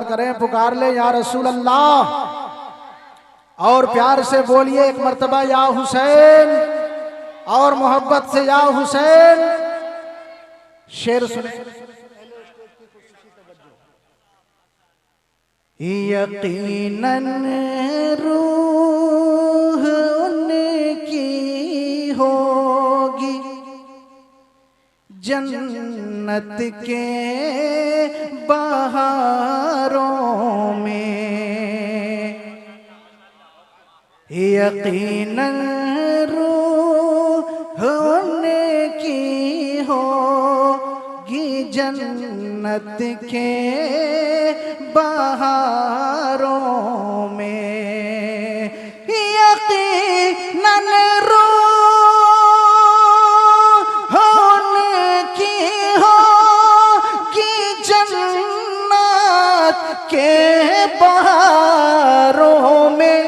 करें, पुकार ले या रसूल अल्लाह और प्यार से बोलिए एक मर्तबा या हुसैन और मोहब्बत से या हुसैन। शेर सुने। यकीनन रूह उनकी होगी जन्नत के बहारों में, यकीनन रूह उनकी होगी जन्नत के बहारों में, यकीनन रूह उनकी होगी जन्नत के बहारों में,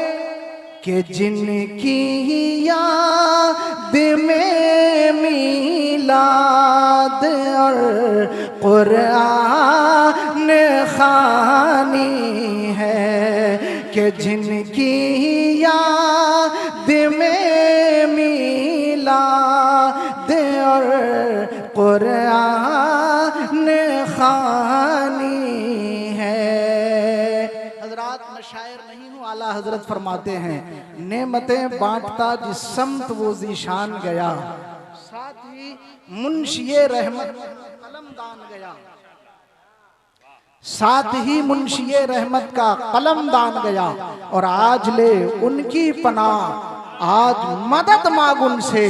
कि जिनकी याद में मीलाद और कुरान खानी है, कि जिनकी याद में मीलाद और कुरान खानी है। हजरात मशायर नहीं हूँ, आला हजरत फरमाते हैं नेमतें बांटता जिस समत वो ज़ीशान गया, साथ ही मुंशिए रहमत कलमदान गया, साथ ही मुंशिए रहमत का कलमदान गया। और आज ले उनकी पनाह, आज मदद मांग उनसे,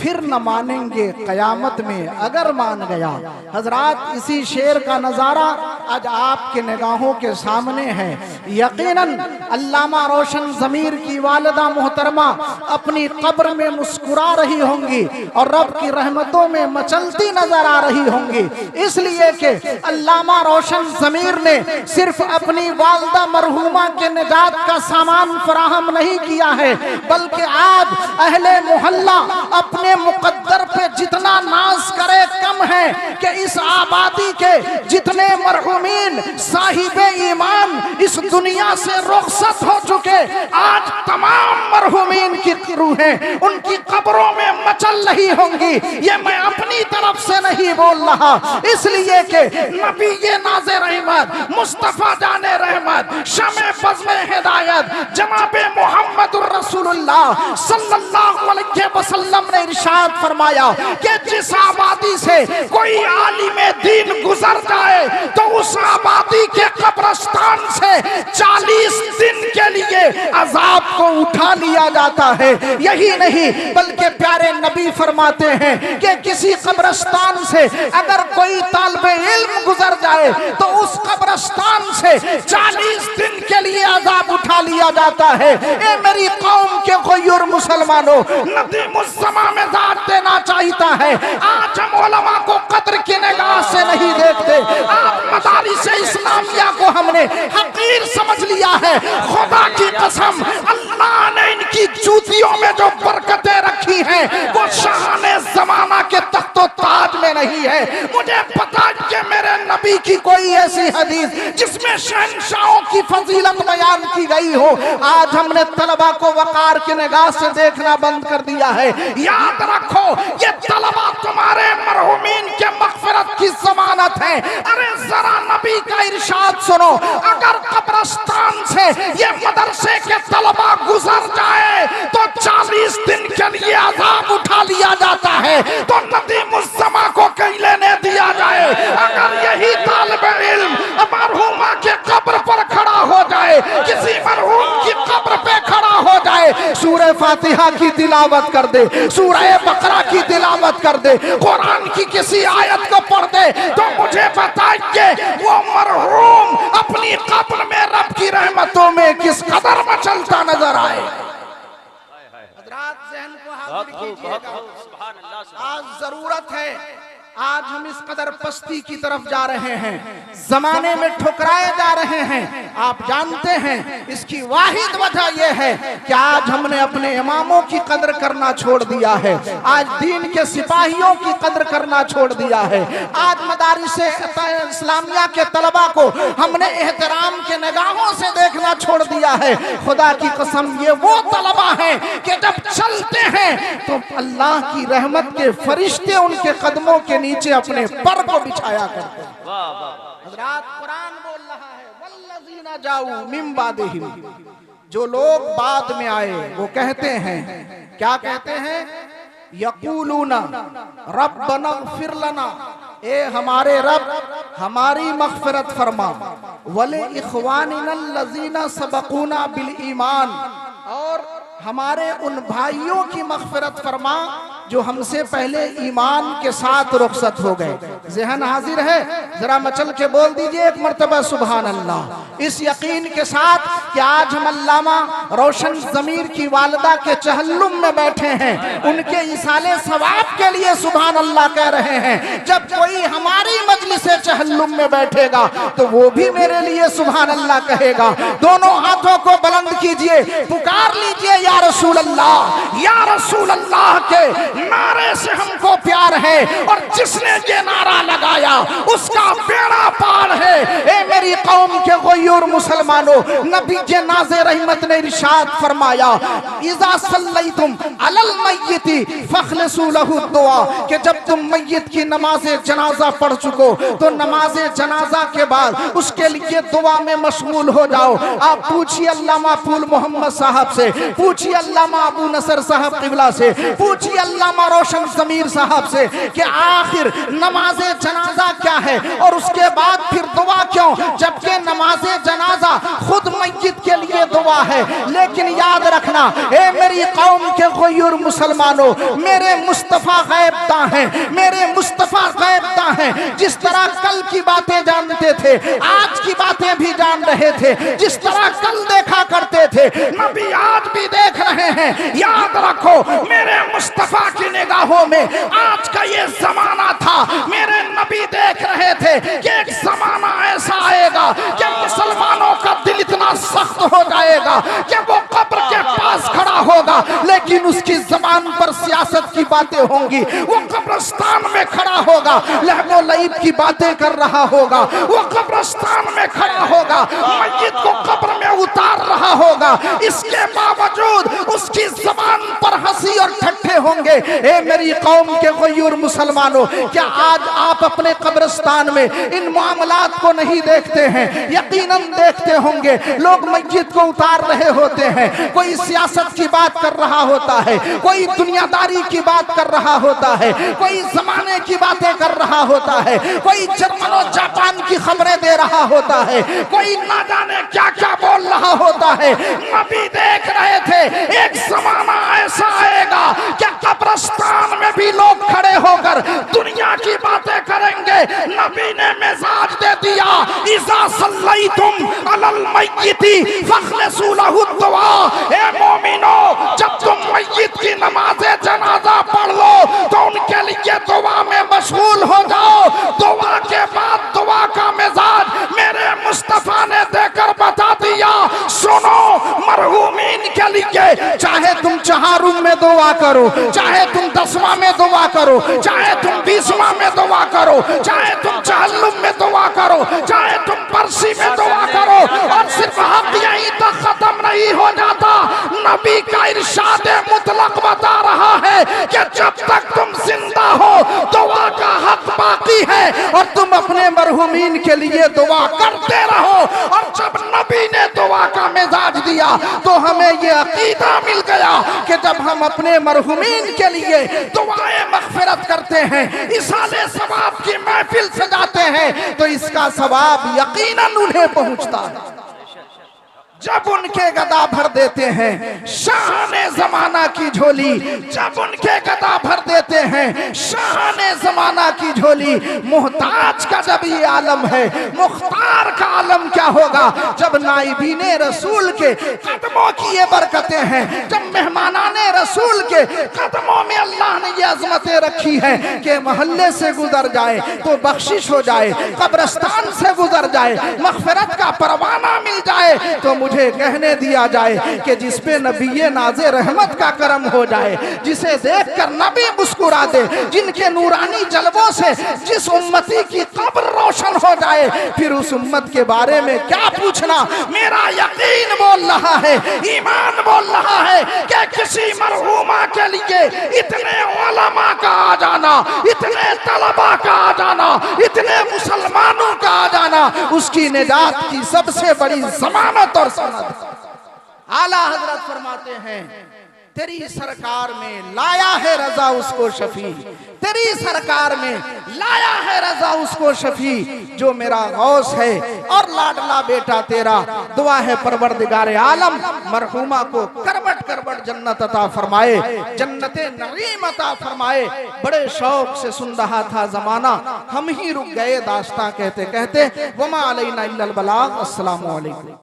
फिर न मानेंगे कयामत में अगर मान गया। हजरात इसी शेर का नज़ारा आज आपके निगाहों के सामने है। यकीनन अल्लामा रोशन ज़मीर की वालिदा मोहतरमा अपनी कब्र में मुस्कुरा रही होंगी और रब की रहमतों में मचलती नजर आ रही होंगी, इसलिए कि अल्लामा रोशन ज़मीर ने सिर्फ अपनी वालिदा मरहूमा के निजात का सामान फराहम नहीं किया है, बल्कि आज अहले मोहल्ला अपने मुकद्दर पे जितना नाज करे कम है कि इस आबादी के जितने मरहूमीन साहिबे ईमान इस दुनिया से रुखसत हो चुके, आज तमाम मरहूमीन की रूहें उनकी कब्रों में मचल रही होंगी। ये मैं अपनी तरफ से नहीं बोल रहा, इसलिए कि नबी ये नाज़े रहमत मुस्तफा जाने रहमत शमे बज़्मे हिदायत जनाबे मोहम्मदुर रसूलुल्लाह सल्लल्लाहु अलैहि वसल्लम ने इरशाद फरमाया कि जिस आबादी से कोई आलिमे दीन गुजर जाए तो उस आबादी के कब्रिस्तान से 40 दिन के लिए अजाब को उठा लिया जाता है। यही नहीं बल्कि प्यारे नबी फरमाते हैं कि किसी कब्रिस्तान से अगर कोई तालिबे इल्म गुजर जाए तो उस कब्रिस्तान से 40 दिन के लिए अजाब उठा लिया जाता है। ए मेरी कौम के गैर मुसलमानों, नदी मुस्समा में देना चाहता है। आज हम उलमा को कद्र की निगाह से नहीं देखते, आप मदारिस इस्लामिया को हमने हकीर समझ लिया है। खुदा की कसम अल्लाह ने इनकी जूतियों में जो बरकतें रखी हैं वो शाहाने जमाना के तख्तो ताज में नहीं है। मुझे पता है कि मेरे नबी की कोई ऐसी हदीस जिसमें शहंशाहों की फजीलत बयान की गई हो, आज हमने तलबा को वकार की निगाह से देखना बंद कर दिया है। याद रखो ये तलबा तुम्हारे मरहूमीन के मग़फ़िरत की ज़मानत है। अरे जरा नबी का इरशाद सुनो, अगर कब्रिस्तान से ये मदरसे के तलबा गुजर जाए तो 40 दिन के लिए अज़ाब उठा लिया जाता है, तो नदी मुस्समा को कहीं लेने दिया जाए। अगर यही तालिबे इल्म मरहूमा के कब्र पर खड़ा हो जाए, किसी मरहूम की कब्र पे खड़ा हो जाए, सूरह फातिहा की तिलावत कर दे, सूरह बकरा की तिलावत कर दे, कुरान की किसी आयत को पढ़ दे, तो मुझे बताइए वो मरहूम अपनी कब्र में रब की रहमतों में किस कदर मचलता नजर आए। हज़रात ज़हन को हाज़िर कीजिएगा, आज जरूरत है, आज हम इस कदर पस्ती की तरफ जा रहे हैं, जमाने में ठुकराए जा रहे हैं। आप जानते हैं इसकी वाहिद वजह यह है कि आज हमने अपने इमामों की कदर करना छोड़ दिया है, आज दीन के सिपाहियों की कदर करना छोड़ दिया है, आज मदारिस इस्लामिया के तलबा को हमने एहतराम के निगाहों से देखना छोड़ दिया है। खुदा की कसम ये वो तलबा हैं कि जब चलते हैं तो अल्लाह की रहमत के फरिश्ते उनके कदमों के नीचे अपने पर को बिछाया करते हैं। हज़रात कुरान बोल रहा है वल्लज़ीना जाऊ मिन बादिहिम, जो लोग बाद में आए वो कहते हैं, क्या कहते हैं? यक़ूलूना रब्बना इग़फ़िर लना, ए हमारे रब हमारी मग़फ़िरत फरमा, वले इख़वानिनल लज़ीना सबक़ूना बिल ईमान, और हमारे उन भाइयों की मग़फ़िरत फरमा जो हमसे पहले ईमान के साथ रुखसत हो गए। ज़हन हाजिर है? जरा मचल के बोल दीजिए एक मर्तबा सुभान अल्लाह, इस यकीन के साथ कि आज हम अल्लामा रोशन ज़मीर की वालिदा के चहल्लुम में बैठे हैं, उनके इसाले सवाब के लिए सुभान अल्लाह कह रहे हैं। जब कोई हमारी मजलिस चहल्लुम में बैठेगा तो वो भी मेरे लिए सुभान अल्लाह कहेगा। दोनों हाथों को बुलंद कीजिए, पुकार लीजिए या रसूल अल्लाह, या रसूल अल्लाह के नारे से हमको प्यार है, और जिसने ये नारा लगाया उसका बेड़ा पार है। ए मेरी कौम के गयूर मुसलमानों, नबी के नाज़े रहमत ने इरशाद फरमाया, इज़ा सल्लैतुम अलल मय्यिति फखलसू लहु दुआ, कि जब तुम मय्यत की नमाज़े जनाजा पढ़ चुको तो नमाज़े जनाजा के बाद उसके लिए दुआ में मशगूल हो जाओ। आप पूछिए अल्लामा फूल मोहम्मद साहब से, पूछिए अल्लामा अबू नसर साहब क़िबला से, पूछिए अल्लामा रोशन ज़मीर साहब से कि आखिर नमाज़े जनाजा क्या है और उसके बाद फिर दुआ क्यों, जबकि नमाज़े जनाजा खुद मय्यत के लिए दुआ है। लेकिन याद रखना ए मेरी कौम के गयूर मुसलमानों, मेरे मुस्तफ़ा ग़ैबता हैं, मेरे मुस्तफ़ा ग़ैबता हैं। जिस तरह कल की बातें जानते थे आज की बातें भी जान रहे थे, जिस तरह कल देखा करते थे नबी आज भी देख रहे हैं। याद रखो मेरे मुस्तफ़ा की निगाहों में आज का ये जमाना था, मेरे नबी देख रहे थे कि एक जमाना ऐसा आएगा कि मुसलमानों का दिल इतना सख्त हो जाएगा कि वो कब्र के पास खड़ा होगा, लेकिन उसकी जबान पर सियासत की बातें होंगी। वो कब्रिस्तान में खड़ा होगा, लहबो लईब की बातें कर रहा होगा, वो कब्रिस्तान में खड़ा होगा, मय्यत को कब्र में उतार रहा होगा। इसके बावजूद उसकी जबान पर हंसी और ठट्ठे होंगे। ए मेरी कौम के गयूर मुसलमानों, क्या आज आप अपने कब्रिस्तान में इन मामलात को नहीं देखते हैं? यकीनन देखते होंगे। लोग मस्जिद को उतार रहे होते हैं, कोई सियासत की बात कर रहा होता है, कोई दुनियादारी की बात कर रहा होता है, कोई जमाने की बातें कर रहा होता है, कोई जर्मन और जापान की खबरें दे रहा होता है, कोई ना जाने क्या क्या बोल रहा होता है। नबी देख रहे थे एक जमाना ऐसा आएगा कि कब्रिस्तान में भी लोग खड़े होकर दुनिया की बातें करेंगे। नबी ने मिजाज दे दिया, इज़ा सल्लैतुम अलल मय्यिति फखलसू लहु दुआ। ए मोमिनो, जब तुम मय्यत की नमाज़े जनाजा पढ़ लो तो उनके लिए दुआ में मशगूल हो जाओ। दुआ के बाद दुआ का मिजाज मेरे मुस्तफा ने देकर बता दिया। सुनो, मरहूमीन के लिए चाहे तुम चहारुम में दुआ करो, चाहे तुम 10वां में दुआ करो, चाहे तुम 20वां में दुआ करो, चाहे तुम चहल्लुम में दुआ करो, चाहे तुम परसी में दुआ करो, और सिर्फ हक यहीं तक खत्म नहीं हो जाता। नबी का इरशाद मुतलक बता रहा है कि जब तक तुम जिंदा हो दुआ का हक बाकी है और तुम अपने मरहूमीन के लिए दुआ करते रहो। और जब नबी ने दुआ का मिजाज दिया तो हमें यह अकीदा मिल गया कि जब हम अपने मरहूमीन के लिए दुआएं मग़फ़िरत करते हैं, इसाले सवाब की महफिल सजाते हैं, तो इसका सवाब यकीनन उन्हें पहुंचता है। जब उनके गदा भर देते हैं शाहने जमाना की झोली, जब उनके गदा भर देते हैं शाहने जमाना की झोली। मोहताज का जब ये आलम है, मुख्तार का आलम क्या होगा? जब नाइबीने रसूल के कदमों की ये बरकतें हैं, जब मेहमानाने रसूल के कदमों में अल्लाह ने ये अजमतें रखी है कि मोहल्ले से गुजर जाए तो बख्शिश हो जाए, कब्रिस्तान से गुजर जाए मग़फ़िरत का परवाना मिल जाए, तो मुझे कहने दिया जाए कि जिस पे नबी नाज़े रहमत का करम हो जाए, जिसे देखकर नबी मुस्कुरा दे, जिनके नूरानी जलवों से जिस उम्मती की कब्र रोशन हो जाए, फिर उस उम्मत के बारे में क्या पूछना। मेरा यकीन बोल रहा है, ईमान बोल रहा है कि किसी मरहूमा के लिए इतने उलमा का आ जाना, इतने तलबा का आ जाना, इतने मुसलमानों का आ जाना, उसकी निजात की सबसे बड़ी जमानत और सनद। आला हजरत फरमाते हैं तेरी सरकार में लाया है रजा उसको शफी, तेरी सरकार में लाया है रजा उसको शफी, जो मेरा गौस है और लाडला बेटा तेरा। दुआ है परवरदिगार आलम मरहूमा को करबट करबट जन्नत अता फरमाए, जन्नते नईम अता फरमाए। बड़े शौक से सुन रहा था जमाना, हम ही रुक गए दास्तां कहते कहते। वमा अलैना इल्लल बलाग। अस्सलामु अलैकुम।